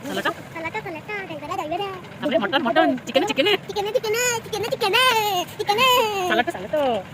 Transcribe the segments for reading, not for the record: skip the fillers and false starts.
सलाद salad salad अपने mutton mutton chicken chicken chicken chicken chicken chicken chicken salad salad salad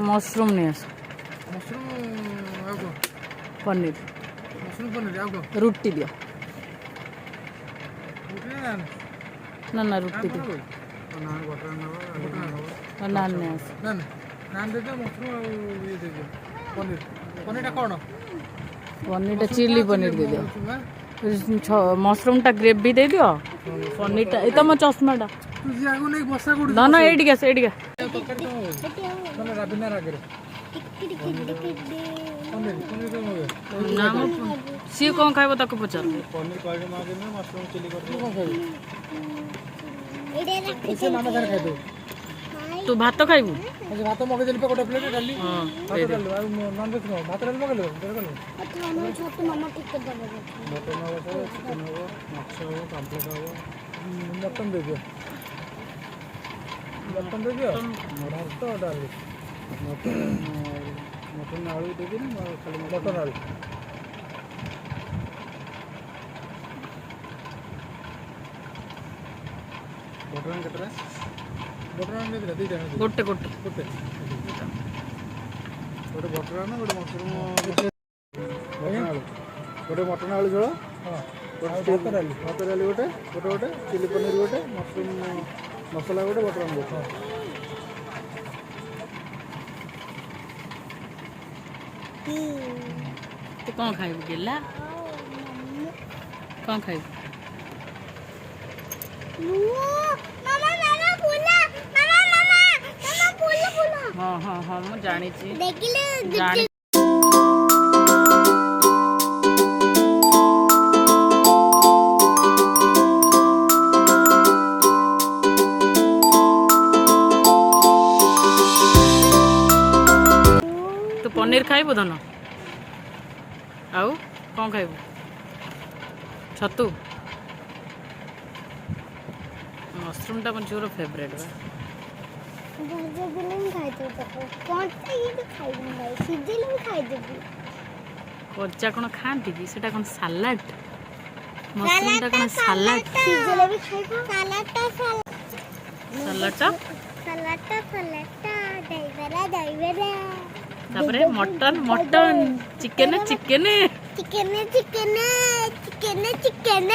mushroom नहीं आस पनीर रोटी दियो ना ना रोटी दियो नान नहीं आस पनीर चिली पनीर दे दियो मशरूम टा ग्रेवी दे दियो पनीर टा ये मो चश्मा टा ना ना एडी गैस सी कौन खाइब ताको पचार तू भात खाइबू भात मगेदेली गोटे प्लेट डाली नॉन वेज भात डाली मगेल मटन दे दियो मटन दे दियो भात डाली मटन आलू दे दी खाली मटन आलू बटन केतरा बटन दे दीटा गोटे गोटे गोटे गोटे बटन गोटे मशरूम गोटे मटन आलू झोल भात डाली गोटे गोटे गोटे चिली पनीर गोटे मशरूम मसला गोटे बटन गोटे तो कौन खाइबू गेला कौन खाइबू हाँ हाँ हाँ मैं जानी जानी तो पनीर खाइबू धन आउ कौन खाइबू छतु मशरूम टा मोर फेवरेट बा कच्चा कौन खाती कि सेटा कौन सलाड मशरूम टा कौन सलाड तापरे mutton mutton chicken chicken chicken chicken chicken chicken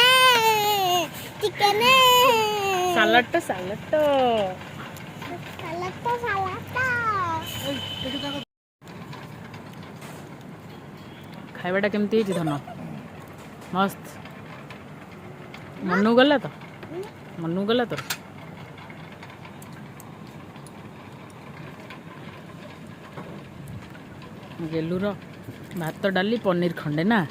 chicken salad salad खाइबाटा केमती धन मस्त मनू गला तो गेलुर भात डाली पनीर खंडे ना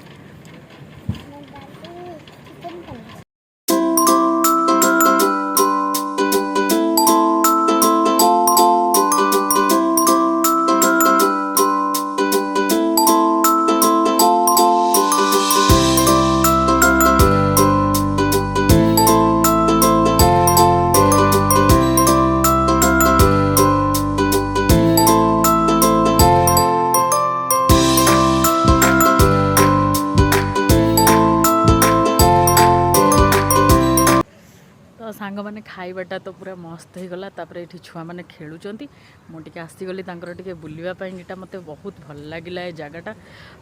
सांग मैंने खाइबाटा तो पूरा मस्त हो गला तापरे ये छुआ मैंने खेलुंट मुझे आसीगली टे बुलवाई मत बहुत भल लगे ये जगटा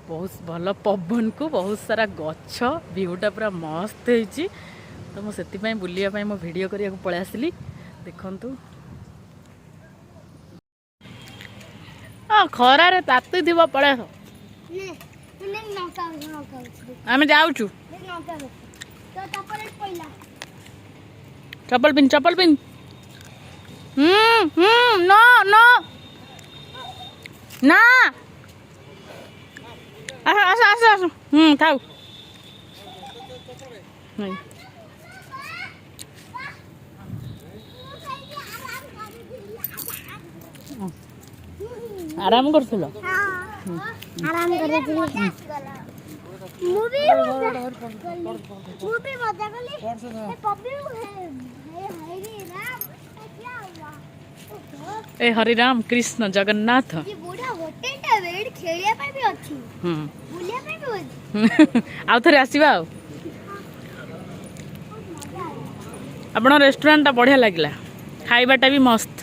बहुत भल पवन को बहुत सारा गछ व्यूटा पूरा मस्त हो तो मुझे बुलवाई मो वीडियो करने पलि आसली देखु खरारे ताती थी पलि आम जाऊँ चप्पल पिन नो नो ना आस आस आस थाऊ नहीं आराम कर आराम कर मूवी मजा कली पप्पी ए हरिराम कृष्ण जगन्नाथ ये बूढ़ा होटल टा वेड खेलिया पे भी अछि बुलिया पे भी अछि आउ थरे आसीबा आपण रेस्टोरेंट टा बढ़िया लागला खाइबाटा भी मस्त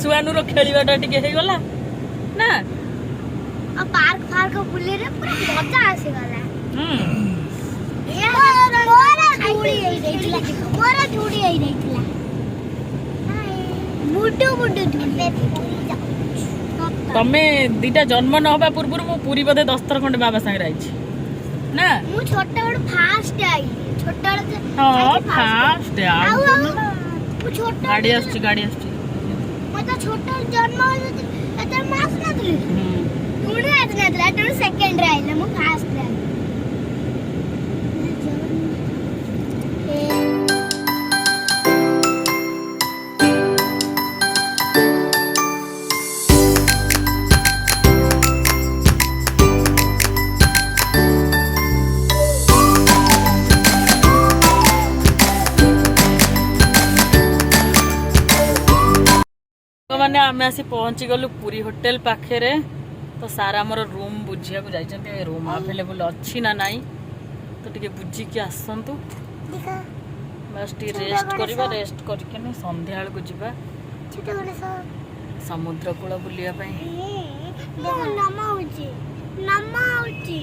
सुहानुर खेलवाटा टिके हे गला ना आ पार्क पार्क बुले रे पूरा मजा आसी गला मोरा धूड़ी आई रहीला बुडू बुडू तमे दीटा जन्म न होबा पूर्व मु पूरी बदे 10 थर खंड बाबा संग राइछि ना मु छोटा बड़ फास्ट आई छोटा हां फास्ट आई मु छोटा गाड़ी आछी तो छोटा जन्म एतर मास ना दिली तुमने आज ना दिला तो सेकंड राइला मु फास्ट राइ मैंने आम आसी पहुँची गलु पुरी होटेल पाखे तो सारा आमर रूम बुझिया को जाइछन्ते रूम अवेलेबल अच्छी ना नाई तो टिके बुझिकी आसतु बस टी रेस्ट करबा रेस्ट करके नहीं संध्या बेल को जीवा समुद्र कूल बुलिया नमा होची